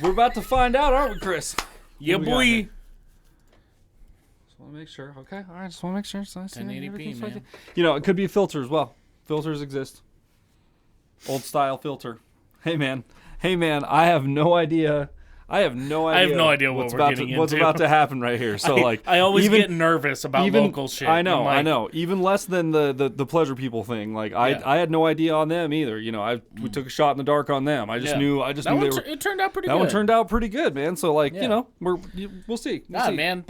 We're about to find out, aren't we, Chris? Yeah, boy. Just want to make sure. Okay, all right. Just want to make sure. So 1080p, man. You know, it could be a filter as well. Filters exist. Old style filter. Hey, man. I have no idea. I have no idea what we're getting into. What's about to happen right here. So I always get nervous about local shit. I know. Even less than the pleasure people thing. Like I had no idea on them either. You know, we took a shot in the dark on them. I just knew it turned out pretty good. That one turned out pretty good, man. So you know, we'll see. Man,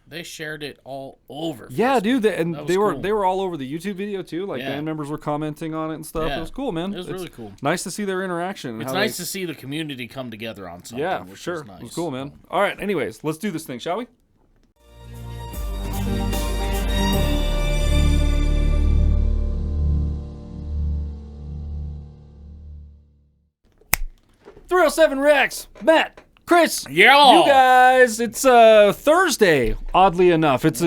they shared it all over. Yeah, dude, they cool. were all over the YouTube video too. Like band members were commenting on it and stuff. Yeah. It was cool, man. It was really cool. Nice to see their interaction. It's nice to see the community come together on something. Yeah, for sure. Nice. It was cool, man. All right, anyways, let's do this thing, shall we? .307 Rex, Matt, Chris, you guys, it's Thursday. Oddly enough, it's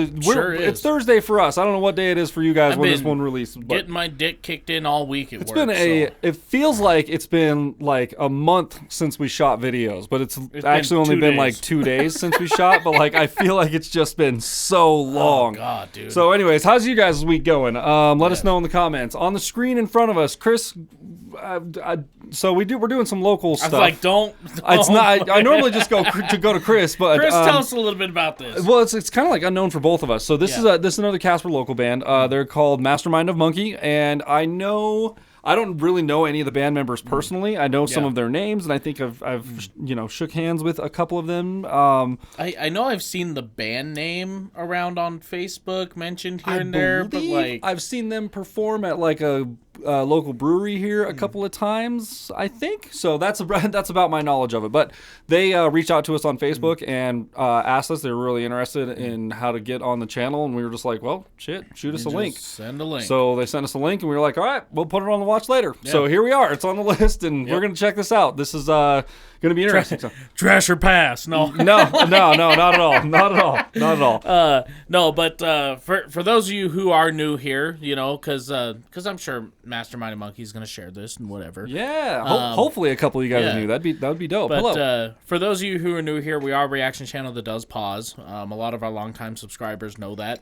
Thursday for us. I don't know what day it is for you guys when this one released. Getting my dick kicked in all week at work. It feels like it's been like a month since we shot videos, but it's actually only been like 2 days since we shot. But like I feel like it's just been so long. Oh God, dude. So, anyways, how's you guys' week going? Let us know in the comments on the screen in front of us, Chris. So we're doing some local stuff. I was like, don't. It's not. I normally just go to Chris, but Chris, tell us a little bit about this. Well, it's kind of like unknown for both of us. So this is another Casper local band. They're called Mastermind of Monkey, and I don't really know any of the band members personally. I know some of their names, and I think I've shook hands with a couple of them. I know I've seen the band name around on Facebook mentioned here and there, but like I've seen them perform at like a local brewery here a couple of times, I think. So that's about my knowledge of it. But they reached out to us on Facebook and asked us. They were really interested in how to get on the channel, and we were just like, well, shit, shoot us a link. Send a link. So they sent us a link, and we were like, all right, we'll put it on the watch later. Yeah. So here we are. It's on the list, and we're going to check this out. This is going to be interesting. Trash or pass? No. No, not at all. Not at all. No, but for those of you who are new here, you know, because I'm sure Mastermind of Monkey is going to share this and whatever. Yeah. Hopefully a couple of you guys are new. That would be dope. But hello. For those of you who are new here, we are a reaction channel that does pause. A lot of our longtime subscribers know that.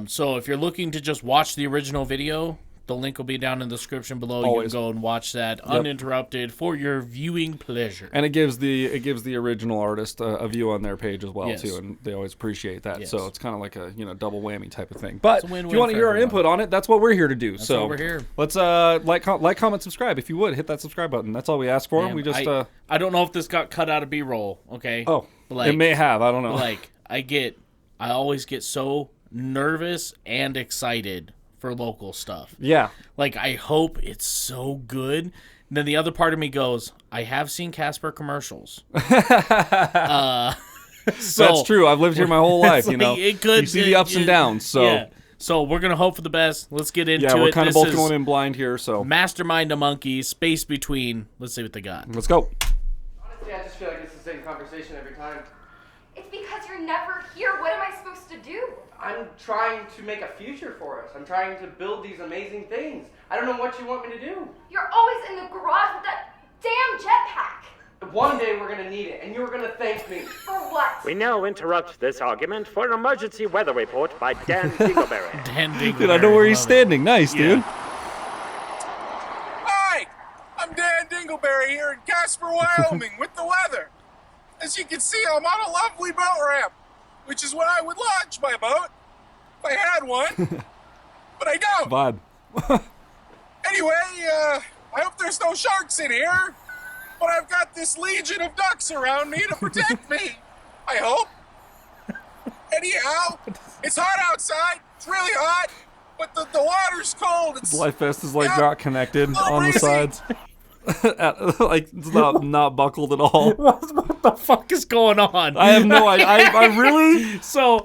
So if you're looking to just watch the original video, the link will be down in the description below. Always. You can go and watch that uninterrupted for your viewing pleasure. And it gives the original artist a view on their page as well too, and they always appreciate that. Yes. So it's kind of like a double whammy type of thing. But if you want to hear our everyone. input on it, that's what we're here to do. That's so what we're here. Let's like, comment, subscribe if you would. Hit that subscribe button. That's all we ask for. Man, we just I don't know if this got cut out of B-roll. Okay. Oh, like, it may have. I don't know. Like I always get so nervous and excited for local stuff. Yeah. Like, I hope it's so good. And then the other part of me goes, I have seen Casper commercials. So that's true. I've lived here my whole life, you know. It could, you see the ups and downs, so. Yeah. So we're going to hope for the best. Let's get into it. Yeah, we're kind of both going in blind here, so. Mastermind a Monkey, space between. Let's see what they got. Let's go. Honestly, I just feel like it's the same conversation every time. It's because you're never here. What am I supposed to do? I'm trying to make a future for us. I'm trying to build these amazing things. I don't know what you want me to do. You're always in the garage with that damn jetpack. One day we're gonna need it, and you're gonna thank me. For what? We now interrupt this argument for an emergency weather report by Dan Dingleberry. Dan Dingleberry. Dude, I know where he's standing. Nice, dude. Hi, I'm Dan Dingleberry here in Casper, Wyoming with the weather. As you can see, I'm on a lovely boat ramp, which is where I would launch my boat if I had one, but I don't. Vibe. Anyway, I hope there's no sharks in here, but I've got this legion of ducks around me to protect me. I hope. Anyhow, it's hot outside. It's really hot, but the water's cold. It's Life vest is like not connected on the breezy. sides. Like it's not buckled at all. What the fuck is going on? I have no idea. I really. So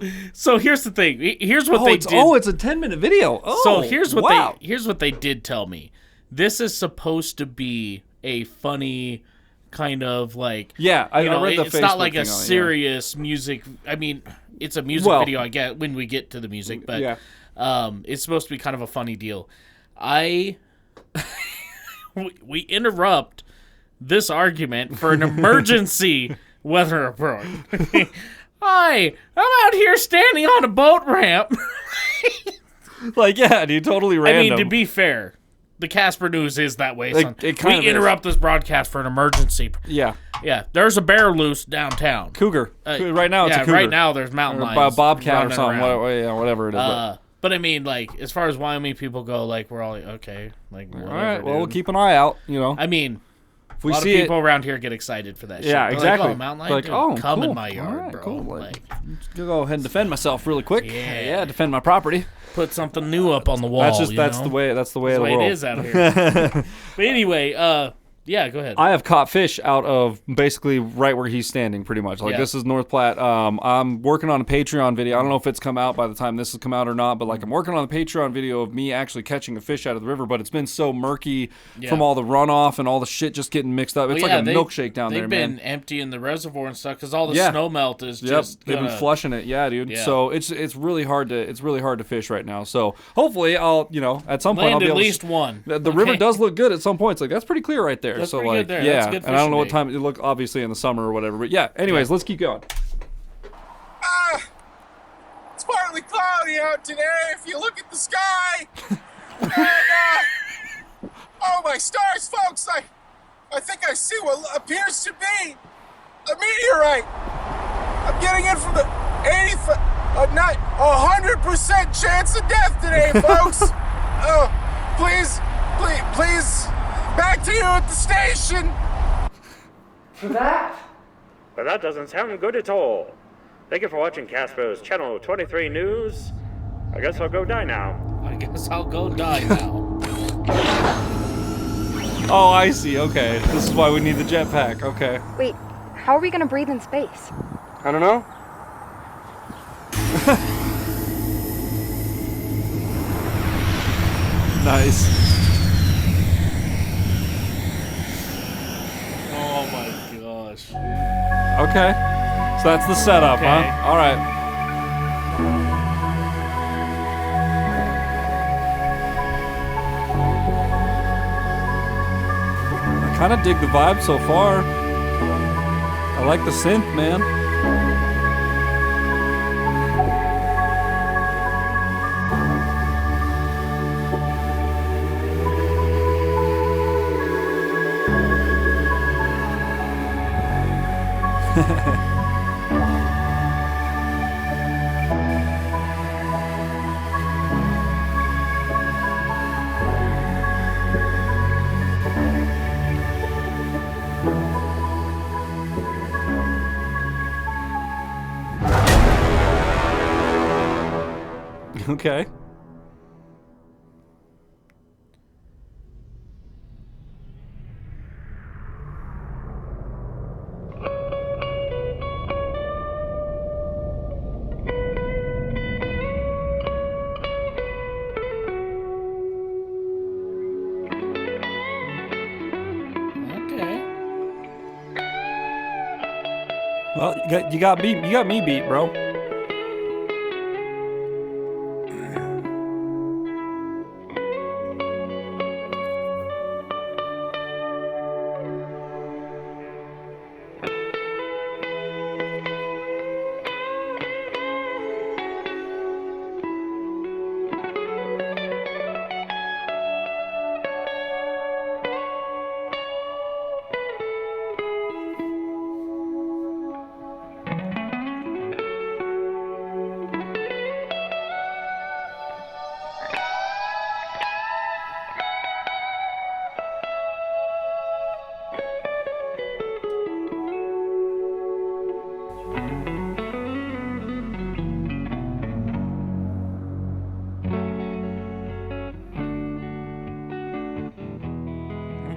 here's the thing. Here's what they did. Oh, it's a 10-minute video. Oh, so here's what they did tell me. This is supposed to be a funny kind of like I read the it's Facebook not like a thing on it, serious music. I mean, it's a music video. I get when we get to the music, but it's supposed to be kind of a funny deal. We interrupt this argument for an emergency weather report. Hi, I'm out here standing on a boat ramp. Like, yeah, dude, totally random. I mean, to be fair, the Casper News is that way. Son. It kind of we interrupt this broadcast for an emergency. Yeah. Yeah, there's a bear loose downtown. Cougar. Right now, it's a cougar. Right now, there's mountain lions. Bobcat or something. Whatever it is. But I mean, like, as far as Wyoming people go, like, we're all like, okay. Like, whatever, all right, well, dude. we'll keep an eye out, you know. I mean, if we a lot see of people around here get excited for that shit. Yeah, They're exactly. Like, oh, mountain lion, dude, come cool. in my yard, all right, bro. Cool. Like, go ahead and defend myself really quick. Yeah. Defend my property. Put something new up on the wall. That's the way of the world. It is out here. But anyway, yeah, go ahead. I have caught fish out of basically right where he's standing, pretty much. Like, this is North Platte. I'm working on a Patreon video. I don't know if it's come out by the time this has come out or not, but like I'm working on a Patreon video of me actually catching a fish out of the river, but it's been so murky from all the runoff and all the shit just getting mixed up. It's like a milkshake down there, man. They've been emptying the reservoir and stuff because all the snow melt is just they've been flushing it. Yeah, dude. Yeah. So it's really hard to fish right now. So hopefully I'll, at some point I'll be able at least one. The river does look good at some points. Like, that's pretty clear right there. That's so pretty like good there. yeah, That's good and I don't know what fishing time it look, obviously in the summer or whatever. But yeah, anyways, let's keep going. It's partly cloudy out today if you look at the sky. And, oh my stars, folks, I think I see what appears to be a meteorite. I'm getting in from the 100% chance of death today, folks. Please, back to you at the station. For that? But that doesn't sound good at all. Thank you for watching Casper's Channel 23 News. I guess I'll go die now. Oh, I see. Okay, this is why we need the jetpack. Okay. Wait, how are we gonna breathe in space? I don't know. Nice. Oh my gosh. Okay. So that's the setup, Okay. huh? All right. I kind of dig the vibe so far. I like the synth, man. Okay. Well, you got me beat, bro.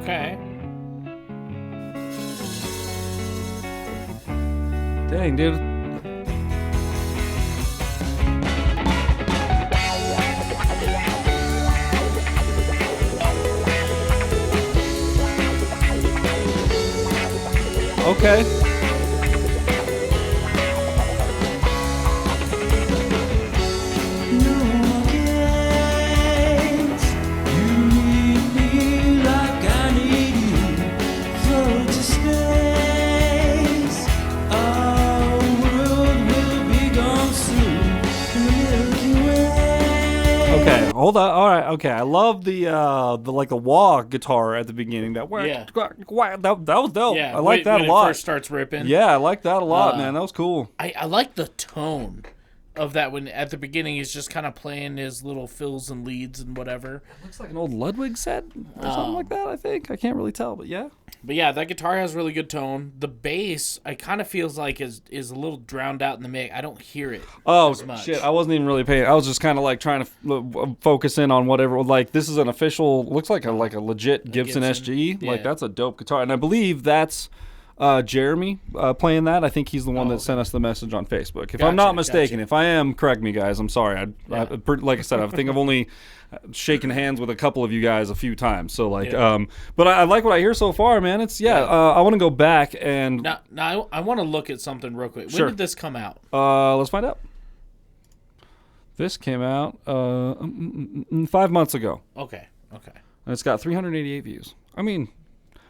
Okay. Dang, dude. Okay. You need me like I need you. So Hold on. All right. Okay. I love the like the wah guitar at the beginning. That was dope. Yeah, I like that when a lot. It first starts ripping. Yeah, I like that a lot, man. That was cool. I like the tone of that when at the beginning he's just kind of playing his little fills and leads and whatever. Looks like an old Ludwig set or something like that. I think I can't really tell, but yeah. But yeah, that guitar has really good tone. The bass, I kind of feels like is a little drowned out in the mix. I don't hear it. As much. Shit! I wasn't even really paying. I was just kind of like trying to focus in on whatever. Like this is an official. Looks like a legit Gibson SG. Yeah. Like that's a dope guitar, and I believe that's Jeremy playing that. I think he's the one that sent us the message on Facebook. If I'm not mistaken, if I am, correct me, guys. I'm sorry. Like I said, I think I've only shaken hands with a couple of you guys a few times. So like, but I like what I hear so far, man. It's I want to go back and now I want to look at something real quick. When Sure. did this come out? Let's find out. This came out 5 months ago. Okay. And it's got 388 views. I mean,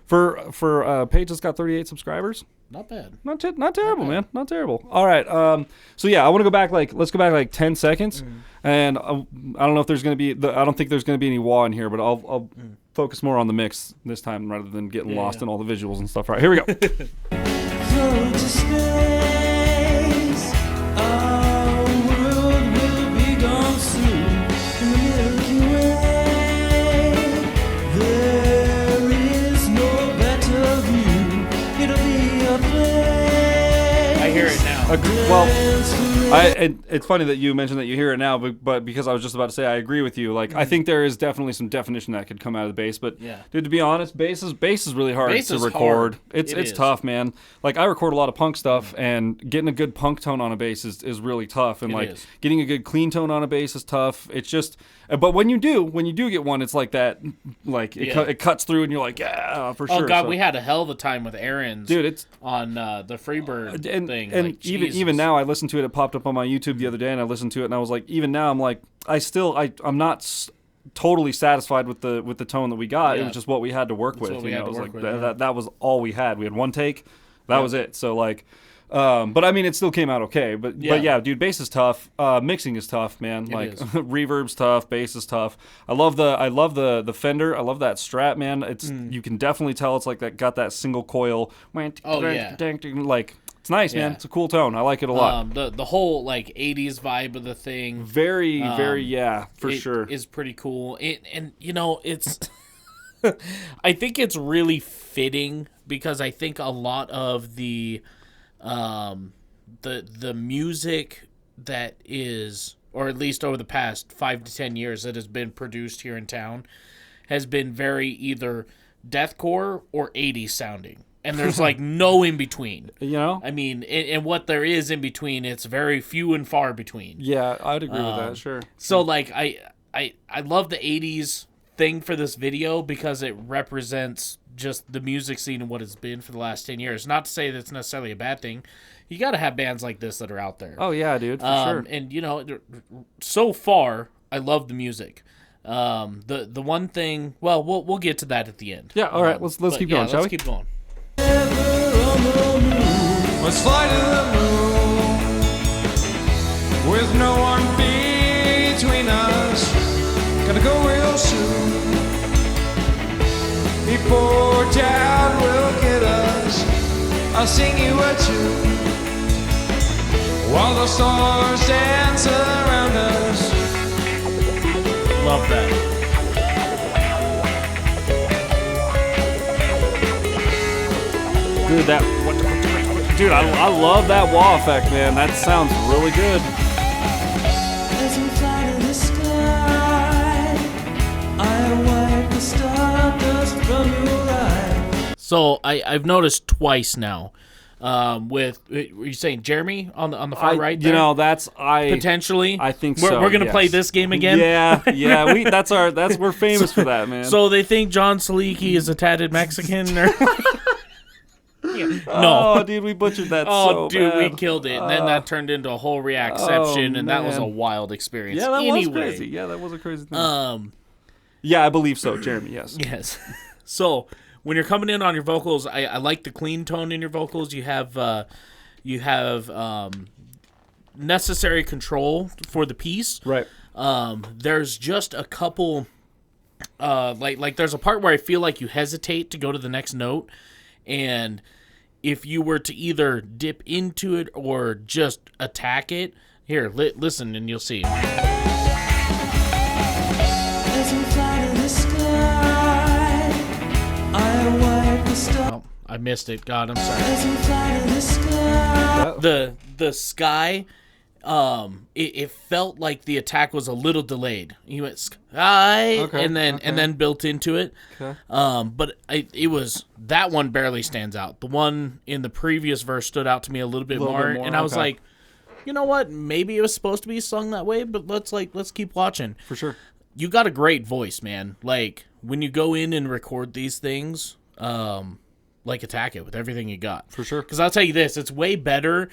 for a page that's got 38 subscribers, Not bad. not terrible, man. Not terrible. All right. So yeah, I want to go back let's go back like 10 seconds, and I don't know if there's gonna be I don't think there's gonna be any wah in here, but I'll focus more on the mix this time rather than getting lost in all the visuals and stuff. All right, here we go. Float to space, our world will be gone soon. In the Milky Way, there is no better view. It'll be a place. I hear it now. It's funny that you mentioned that you hear it now, but because I was just about to say I agree with you. Like I think there is definitely some definition that could come out of the bass, but dude, to be honest, bass is really hard to record. It's tough, man. Like I record a lot of punk stuff, and getting a good punk tone on a bass is really tough, and getting a good clean tone on a bass is tough. It's just, but when you do get one, it's like that, like it cuts through, and you're like, yeah, for sure. Oh god, we had a hell of a time with Aaron's, dude. It's on the Freebird thing, and like, even now, I listened to it. It popped up on my YouTube the other day, and I listened to it, and I was like, even now, I'm like, I'm not totally satisfied with the tone that we got. It was just what we had to work with. That was all we had. We had one take. That was it. So like, but I mean, it still came out okay. But yeah, dude, bass is tough. Mixing is tough, man. Like reverb's tough, bass is tough. I love the Fender. I love that Strat, man. It's you can definitely tell it's like that got that single coil. Like it's nice, man. It's a cool tone. I like it a lot. The whole like 80s vibe of the thing, very for sure, is pretty cool. And you know, it's I think it's really fitting because I think a lot of the music that is, or at least over the past 5 to 10 years that has been produced here in town, has been very either deathcore or 80s sounding. And there's like no in between. You know? I mean, and what there is in between, it's very few and far between. Yeah, I'd agree with that, sure. So like I love the 80s thing for this video because it represents just the music scene and what it's been for the last 10 years. Not to say that's necessarily a bad thing. You got to have bands like this that are out there. Oh yeah, dude, for sure. And you know, so far I love the music. The one thing, well, we'll get to that at the end. Yeah, all right. Let's keep going, shall we? Let's keep going. Let's fly to the moon with no one between us. Gotta go real soon before Dad will get us. I'll sing you a tune while the stars dance around us. Love that. Dude, I love that wah effect, man. That sounds really good. As we fly to the sky, I wipe the stardust from your eye. So I've noticed twice now. With were you saying Jeremy on the far right there? You know, that's potentially. I think we're gonna play this game again. Yeah. We're famous for that, man. So they think John Saliki is a tatted Mexican, or no? Oh, dude, we butchered that. Oh, so dude, bad. we killed it, and then that turned into a whole reacception, and that was a wild experience. Yeah, that anyway, was crazy. Yeah, that was a crazy thing. Yeah, I believe so, Jeremy. Yes. Yes. So when you're coming in on your vocals, I like the clean tone in your vocals. You have necessary control for the piece. Right. There's just a couple, like there's a part where I feel like you hesitate to go to the next note, and if you were to either dip into it or just attack it, here, listen and you'll see. As we fly to the sky, I wipe the star. Oh, I missed it. God, I'm sorry. As we fly to the sky. The sky, it felt like the attack was a little delayed. You went sky, Okay, and then built into it. Okay. But it was, that one barely stands out. The one in the previous verse stood out to me a little bit more, and I was okay. like, you know what? Maybe it was supposed to be sung that way, but let's keep watching. For sure. You got a great voice, man. Like, when you go in and record these things, like, attack it with everything you got. For sure. Because I'll tell you this, it's way better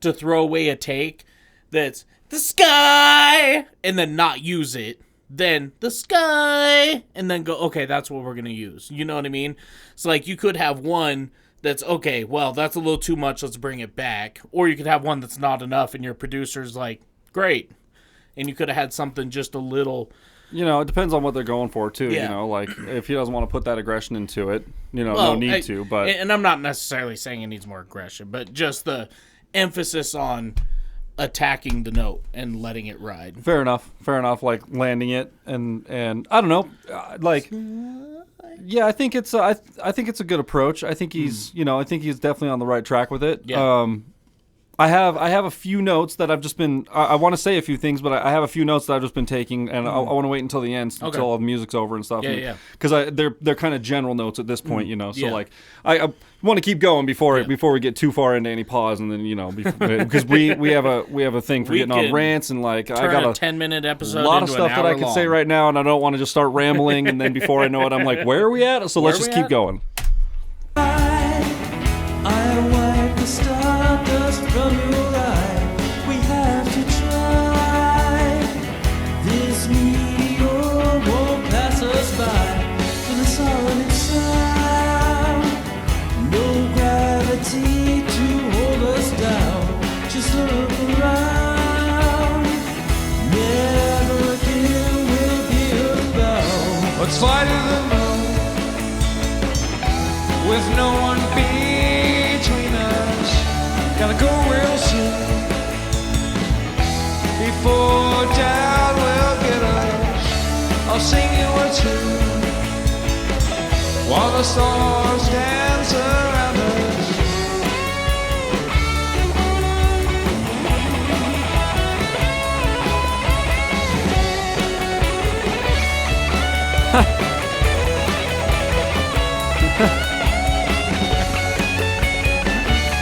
to throw away a take that's the sky and then not use it than the sky and then go, okay, that's what we're going to use. You know what I mean? So, like, you could have one that's, okay, well, that's a little too much, let's bring it back. Or you could have one that's not enough and your producer's like, great. And you could have had something just a little... You know, it depends on what they're going for, too. Yeah. You know, like, if he doesn't want to put that aggression into it, you know, no need to, but... And I'm not necessarily saying it needs more aggression, but just the emphasis on attacking the note and letting it ride. Fair enough, like, landing it, and I don't know, like... Yeah, I think it's I think it's a good approach. I think he's I think he's definitely on the right track with it. Yeah. I have a few notes that I've just been. I want to say a few things, but I have a few notes that I've just been taking, and I want to wait until the end, until all the music's over and stuff. Yeah. Because they're kind of general notes at this point, So Yeah. like I want to keep going before we get too far into any pause, and then because we have a thing for We getting on can rants, and like I Turn got a a 10-minute episode a lot of into stuff an that I hour could say long. right now, and I don't want to just start rambling, and then before I know it, I'm like, where are we at? So let's Where just we keep at? going. I wipe the stardust from your eye. We have to try. This meteor won't pass us by. For the solid sound, no gravity to hold us down. Just look around. Never again will be earthbound. Let's fly to the moon with no one between us. Gotta go real soon before doubt will get us. I'll sing you a tune while the stars dance around us.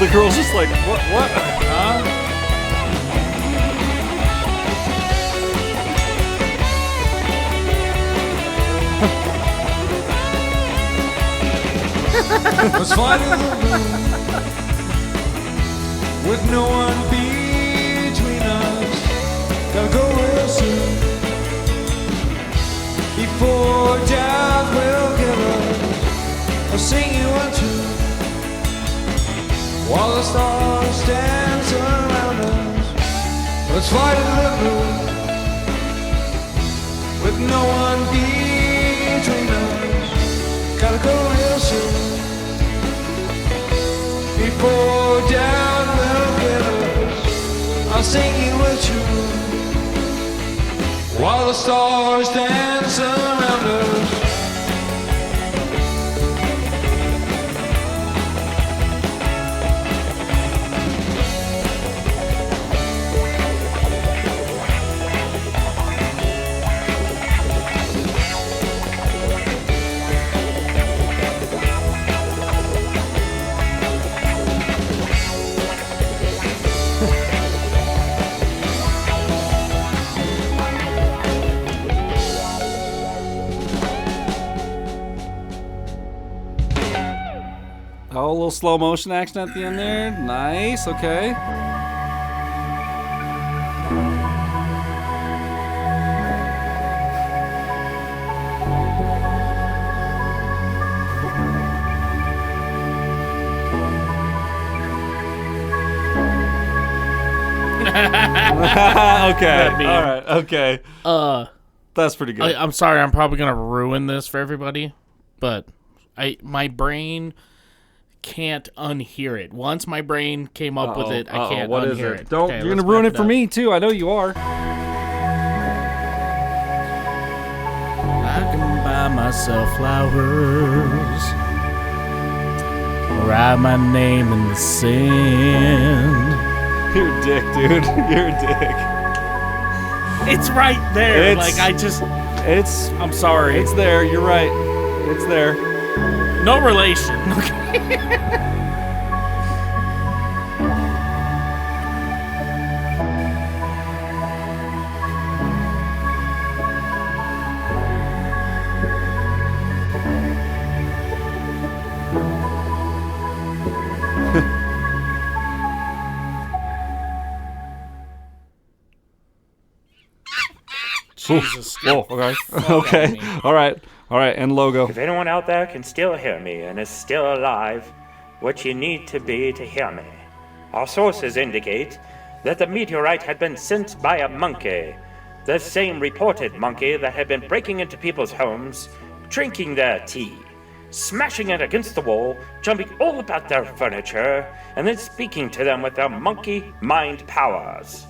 The girl's just like, what? Let's fly to the moon with no one between us. Gotta go real soon before doubt will get us. I'll sing you a tune while the stars dance around us. Let's fly to the moon with no one between us. Gotta go real soon before doubt will get us. I'll sing you a tune while the stars dance around us. Oh, a little slow motion action at the end there. Nice. Okay. Okay. meme. All right. Okay. That's pretty good. I'm sorry, I'm probably gonna ruin this for everybody, but my brain can't unhear it. Once my brain came up with it, I can't what unhear is it? it. Don't. Okay, You're let's gonna ruin back it for up. me too. I know you are. I can buy myself flowers, write my name in the sand. You're a dick, dude. You're a dick. It's right there. It's- It's. I'm sorry. It's there. You're right. It's there. No relation. Jesus. Oh, okay. me. Okay. All right. All right. And logo. If anyone out there can still hear me and is still alive, what you need to be to hear me. Our sources indicate that the meteorite had been sent by a monkey, the same reported monkey that had been breaking into people's homes, drinking their tea, smashing it against the wall, jumping all about their furniture, and then speaking to them with their monkey mind powers,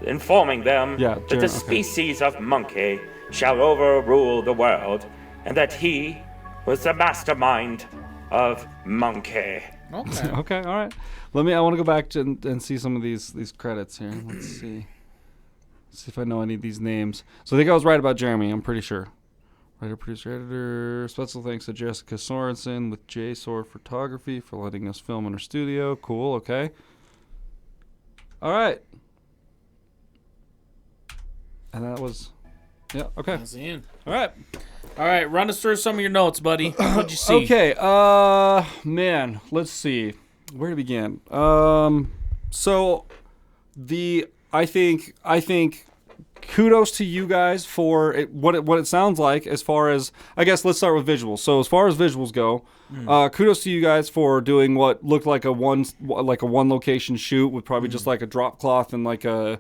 informing them that the species of monkey shall overrule the world, and that he was the mastermind of monkey. Okay. Okay. All right. I want to go back and see some of these credits here. Let's see. See if I know any of these names. So I think I was right about Jeremy. I'm pretty sure. Writer, producer, editor. Special thanks to Jessica Sorensen with JSOR Photography for letting us film in her studio. Cool. Okay. All right. And that was, yeah. Okay. That's the end. All right. All right, run us through some of your notes, buddy. What'd you see? Okay. Man, let's see. Where to begin? So I think kudos to you guys for what it sounds like as far as, I guess let's start with visuals. So as far as visuals go, kudos to you guys for doing what looked like a one location shoot with probably just like a drop cloth and like a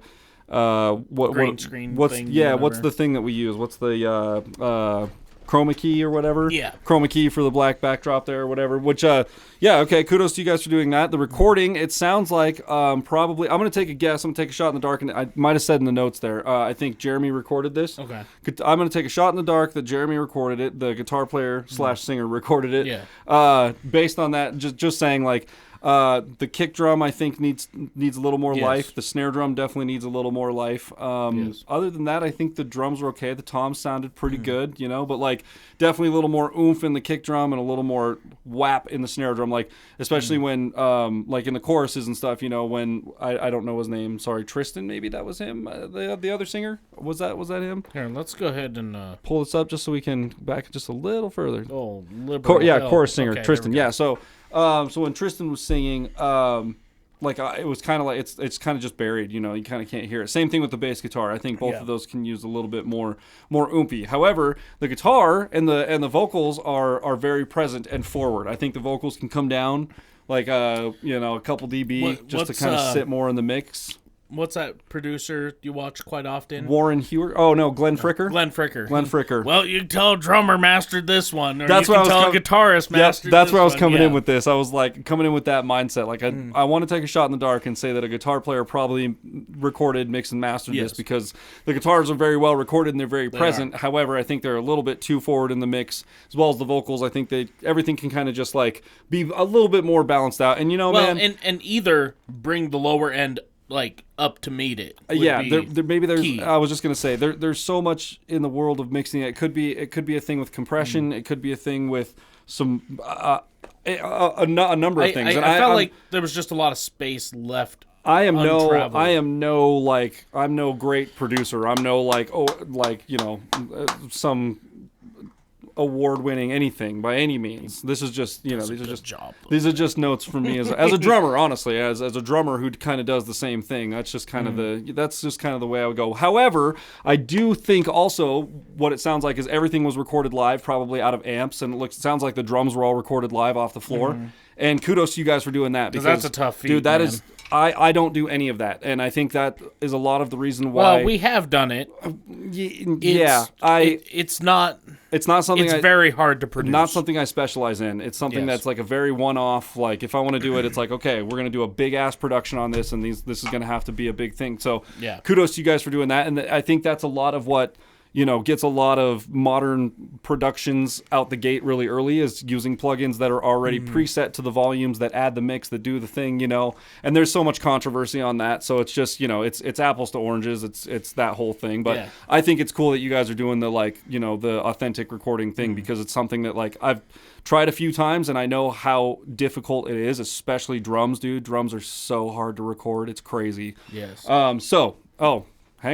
Green screen what's thing, what's whatever. the thing that we use? What's the chroma key or whatever? Yeah. Chroma key for the black backdrop there or whatever. Which okay, kudos to you guys for doing that. The recording, it sounds like probably, I'm gonna take a guess. I'm gonna take a shot in the dark, and I might have said in the notes there. I think Jeremy recorded this. Okay. I'm gonna take a shot in the dark that Jeremy recorded it. The guitar player / singer recorded it. Yeah. Based on that, just saying like. The kick drum I think needs a little more Yes. life. The snare drum definitely needs a little more life. Yes. Other than that, I think the drums were okay. The toms sounded pretty good, but like definitely a little more oomph in the kick drum and a little more whap in the snare drum. Like especially when like in the choruses and stuff, when I don't know his name. Sorry, Tristan. Maybe that was him. The other singer was that him? Here, let's go ahead and Pull this up just so we can back just a little further. liberal. Chorus singer Okay, Tristan. there we go. Yeah, so when Tristan was singing, it was kind of like it's kind of just buried. You kind of can't hear it. Same thing with the bass guitar. I think both of those can use a little bit more oomphy. However, the guitar and the vocals are very present and forward. I think the vocals can come down like a couple dB just to kind of sit more in the mix. What's that producer you watch quite often? Warren Hewer. Oh no, Glenn Fricker. Glenn Fricker. Glenn Fricker. Well, you can tell a drummer mastered this one, or That's you what can I tell was a guitarist mastered that's this where I was one. coming Yeah. in with this. I was like coming in with that mindset. Like I want to take a shot in the dark and say that a guitar player probably recorded, mixed, and mastered Yes. this because the guitars are very well recorded and they're very present. However, I think they're a little bit too forward in the mix, as well as the vocals. I think everything can kind of just like be a little bit more balanced out. And man, and either bring the lower end like up to meet it. Maybe there's. key. I was just gonna say there's so much in the world of mixing. It could be a thing with compression. It could be a thing with some a number of things. I felt like there was just a lot of space left. I'm no great producer. I'm no some award-winning anything by any means. This is just these are just notes from me as a drummer. Honestly, as a drummer who kind of does the same thing. That's just kind of the way I would go. However, I do think also what it sounds like is everything was recorded live, probably out of amps, and it sounds like the drums were all recorded live off the floor. And kudos to you guys for doing that. Because that's a tough feat, dude. That man. is, I don't do any of that, and I think that is a lot of the reason why. Well, we have done it. It's not. It's not something. It's very hard to produce. Not something I specialize in. It's something that's like a very one-off. Like if I want to do it, it's like, okay, we're gonna do a big ass production on this, and this is gonna have to be a big thing. So kudos to you guys for doing that, and I think that's a lot of what gets a lot of modern productions out the gate really early, is using plugins that are already preset to the volumes, that add the mix, that do the thing, and there's so much controversy on that. So it's just, it's apples to oranges. It's that whole thing. But I think it's cool that you guys are doing the the authentic recording thing, because it's something that I've tried a few times, and I know how difficult it is, especially drums, dude. Drums are so hard to record. It's crazy. Yes. Hang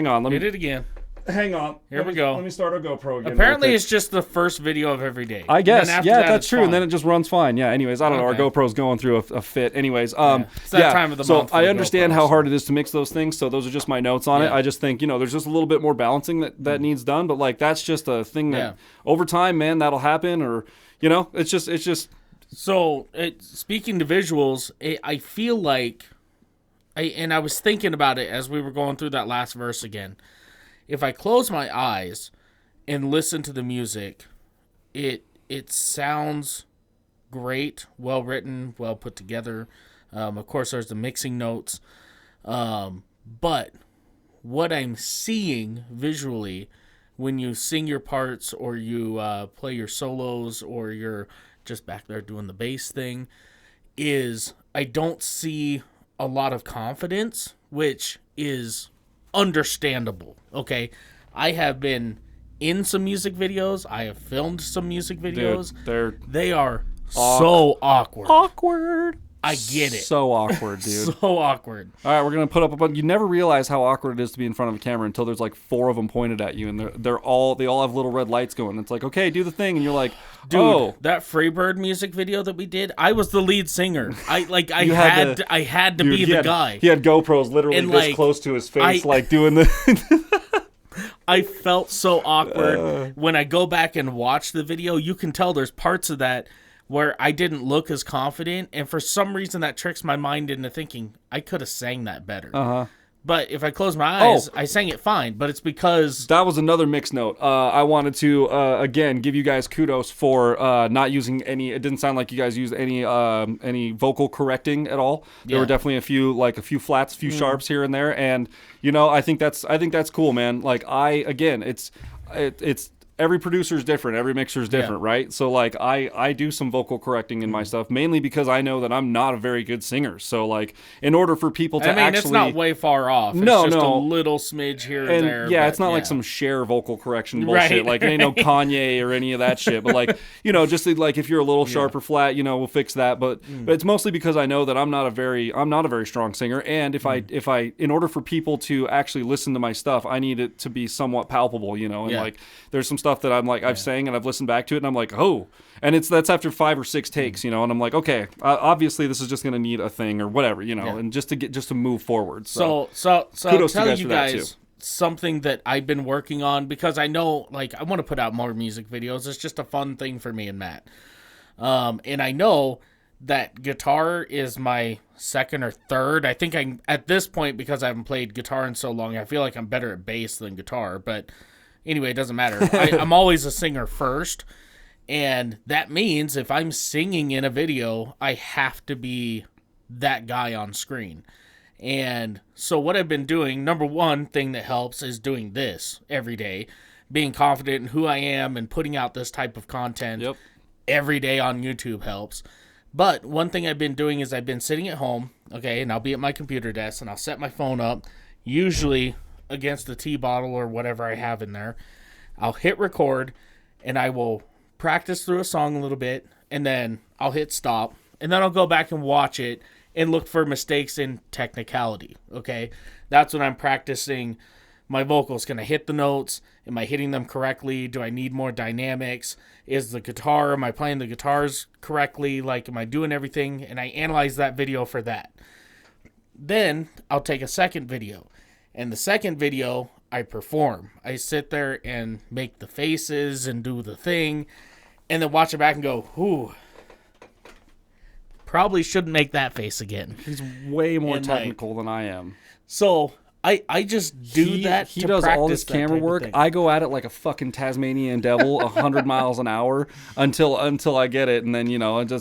on. Let me hit it again. Hang on. Here we go. Let me start our GoPro again. Apparently, it's just the first video of every day. I guess. Yeah, that's true. Fine. And then it just runs fine. Yeah. Anyways, I don't know. Our GoPro's going through a fit. Anyways, It's that time of the month. So I understand how hard it is to mix those things. So those are just my notes on it. I just think there's just a little bit more balancing that needs done. But that's just a thing that over time, man, that'll happen. Or it's just. So speaking to visuals, I feel like, and I was thinking about it as we were going through that last verse again. If I close my eyes and listen to the music, it sounds great, well written, well put together. Of course, there's the mixing notes. But what I'm seeing visually when you sing your parts, or you play your solos, or you're just back there doing the bass thing, is I don't see a lot of confidence, which is understandable. Okay, I have been in some music videos. I have filmed some music videos. Dude, they are so awkward. I get it. So awkward, dude. So awkward. All right, we're gonna put up a bunch. You never realize how awkward it is to be in front of a camera until there's 4 of them pointed at you, and they all have little red lights going. It's like, okay, do the thing, and you're like, dude, that Freebird music video that we did, I was the lead singer. I had to be the guy. He had GoPros literally this close to his face, doing the. I felt so awkward when I go back and watch the video. You can tell there's parts of that where I didn't look as confident, and for some reason that tricks my mind into thinking I could have sang that better. But if I close my eyes, I sang it fine. But it's because that was another mixed note. I wanted to again give you guys kudos for not using any. It didn't sound like you guys used any vocal correcting at all. There were definitely a few flats, a few sharps here and there, and I think that's cool, man. It's every producer is different. Every mixer is different, right? So I do some vocal correcting in my stuff, mainly because I know that I'm not a very good singer. So in order for people to actually, it's not way far off. It's just a little smidge here and there. Yeah, it's not like some Cher vocal correction bullshit. It ain't no Kanye or any of that shit. But just if you're a little sharp or flat, we'll fix that. But it's mostly because I know that I'm not a very strong singer, and if I in order for people to actually listen to my stuff, I need it to be somewhat palpable, and there's some stuff that I'm I've sang and I've listened back to it, and I'm like, oh, and that's after 5 or 6 takes, and I'm like, okay, obviously this is just gonna need a thing or whatever, and just to move forward. So kudos to you guys something that I've been working on, because I know I want to put out more music videos. It's just a fun thing for me and Matt, and I know that guitar is my second or third. I think at this point, because I haven't played guitar in so long, I feel like I'm better at bass than guitar, but anyway, it doesn't matter. I'm always a singer first, and that means if I'm singing in a video, I have to be that guy on screen. And so what I've been doing, number one thing that helps is doing this every day, being confident in who I am and putting out this type of content every day on YouTube helps. But one thing I've been doing is I've been sitting at home, okay, and I'll be at my computer desk, and I'll set my phone up, usually against the tea bottle or whatever I have in there. I'll hit record, and I will practice through a song a little bit, and then I'll hit stop, and then I'll go back and watch it and look for mistakes in technicality, okay? That's when I'm practicing my vocals. Can I hit the notes? Am I hitting them correctly? Do I need more dynamics? Am I playing the guitars correctly? Am I doing everything? And I analyze that video for that. Then I'll take a second video. And the second video, I perform. I sit there and make the faces and do the thing, and then watch it back and go, ooh, probably shouldn't make that face again. He's way more And, like, technical than I am. So I just do that. He to does all this practice that camera type of work. thing. I go at it like a fucking Tasmanian devil, 100 miles an hour until I get it, and then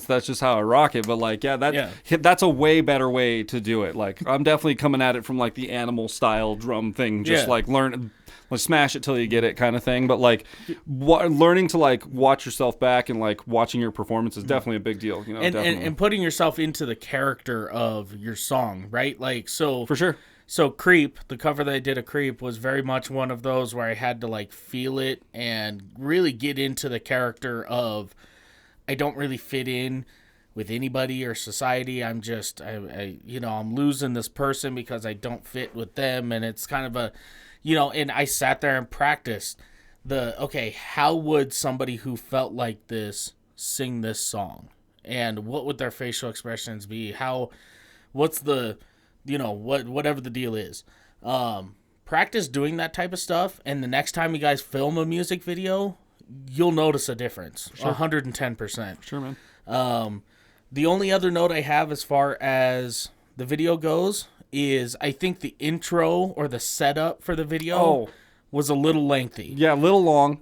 that's just how I rock it. But like, that's a way better way to do it. Like, I'm definitely coming at it from like the animal style drum thing, just like learn. Like smash it till you get it kind of thing, but like learning to like watch yourself back and like watching your performance is definitely a big deal, and putting yourself into the character of your song, right? Like, so for sure. So Creep, the cover that I did of Creep was very much one of those where I had to like feel it and really get into the character of I don't really fit in with anybody or society. I'm just I'm losing this person because I don't fit with them, and it's kind of a and I sat there and practiced how would somebody who felt like this sing this song? And what would their facial expressions be? What's the, whatever the deal is. Practice doing that type of stuff, and the next time you guys film a music video, you'll notice a difference. Sure. 110%. Sure, man. The only other note I have as far as the video goes is I think the intro or the setup for the video was a little lengthy. Yeah, a little long.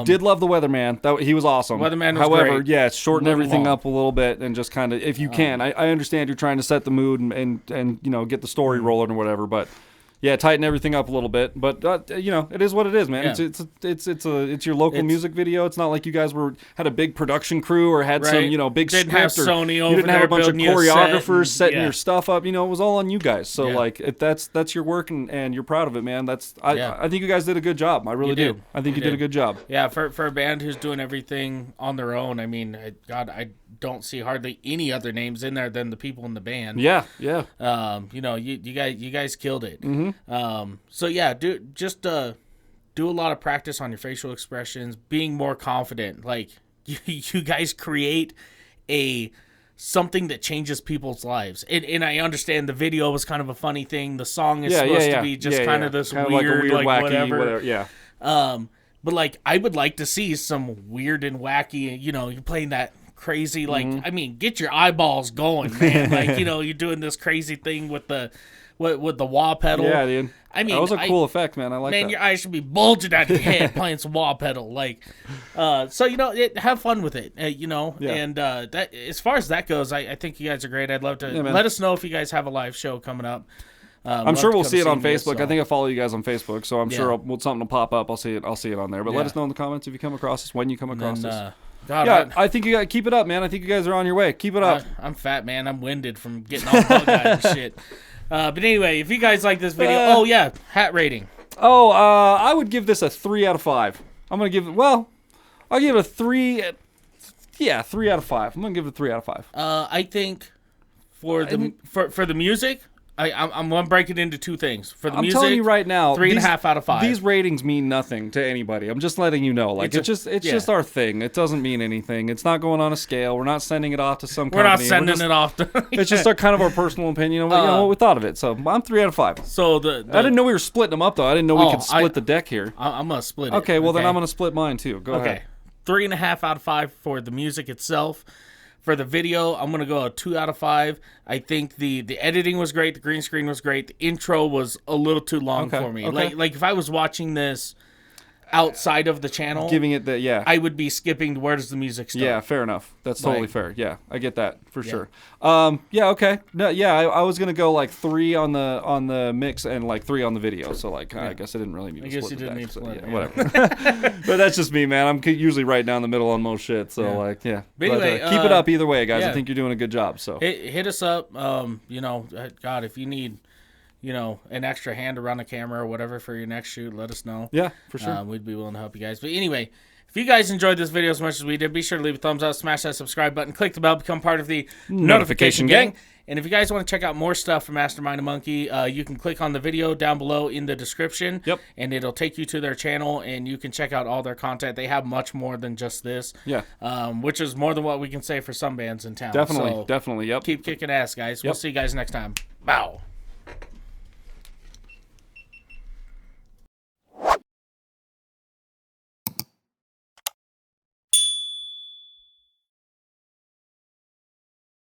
Did love the Weatherman. He was awesome. Weatherman was However, great. yeah, shorten everything long. up a little bit and just kind of, if you can. I understand you're trying to set the mood and get the story rolling or whatever, but yeah, tighten everything up a little bit. But it is what it is, man. Yeah. It's your local music video. It's not like you guys had a big production crew or had some big didn't script have or Sony you over didn't have there a bunch of building you a set choreographers setting yeah. your stuff up. It was all on you guys. So Yeah. like, if that's your work and you're proud of it, man. I think you guys did a good job. I really You do. did. I think You you did a did. good job. Yeah, for a band who's doing everything on their own, I memean, I don't see hardly any other names in there than the people in the band. Yeah. You guys killed it. Mm-hmm. So yeah, do a lot of practice on your facial expressions, being more confident. Like you guys create something that changes people's lives. And I understand the video was kind of a funny thing. The song is supposed to be just kind of this kind weird, of like like wacky, whatever. Yeah. But like, I would like to see some weird and wacky, you're playing that crazy, like, I mean, get your eyeballs going, man. Like, you're doing this crazy thing with the wah pedal. Yeah, dude. I mean, that was a cool effect, man. I like that. Man, your eyes should be bulging out of your head playing some wah pedal. Like, so, have fun with it, Yeah. And that, as far as that goes, I think you guys are great. I'd love to man. let us know if you guys have a live show coming up. I'm sure we'll see it on this, Facebook. I think I follow you guys on Facebook, so I'm Yeah. sure something will pop up. I'll see it on there. But let Yeah. us know in the comments if you come across us, when you come across us. God, Yeah, I think you got keep it up, man. I think you guys are on your way. Keep it up. I'm fat, man. I'm winded from getting all bug eyed and shit. But anyway, if you guys like this video, hat rating. I would give this a 3 out of 5. I'm gonna give it. Well, I'll give it a 3. Yeah, 3 out of 5. I'm gonna give it a 3 out of 5. I think for the music, I'm gonna break it into two things. For the music, I'm telling you right now, 3.5 out of 5. These ratings mean nothing to anybody. I'm just letting you know. Like it's just our thing. It doesn't mean anything. It's not going on a scale. We're not sending it off to some We're company. not sending it off to. It's just our kind of our personal opinion of what we thought of it. So I'm 3 out of 5. So I didn't know we were splitting them up though. I didn't know we could split the deck here. I'm gonna split it. Okay, well then I'm gonna split mine too. Go ahead. 3.5 out of 5 for the music itself. For the video, I'm going to go a 2 out of 5. I think the editing was great. The green screen was great. The intro was a little too long for me. Okay. Like if I was watching this outside of the channel, Giving it the I would be skipping to where does the music start. Yeah, fair enough. That's totally Like- fair. Yeah, I get that for sure. Okay. No, yeah, I was gonna go like 3 on the mix and like 3 on the video. So like, I guess I didn't really need to I guess split you the didn't deck, need to so, split yeah, it, whatever. But that's just me, man. I'm usually right down the middle on most shit. So like, yeah. But anyway, keep it up either way, guys. I yeah. think you're doing a good job. So Hit us up. God, if you need, an extra hand around the camera or whatever for your next shoot, let us know. yeah, for sure. We'd be willing to help you guys. But anyway, if you guys enjoyed this video as much as we did, be sure to leave a thumbs up, smash that subscribe button, click the bell, become part of the notification gang. And if you guys want to check out more stuff from Mastermind and Monkey, you can click on the video down below in the description. Yep. And it'll take you to their channel, and you can check out all their content. They have much more than just this. Yeah. Which is more than what we can say for some bands in town. Definitely, So definitely. Yep. keep kicking ass, guys. We'll see you guys next time. Bow.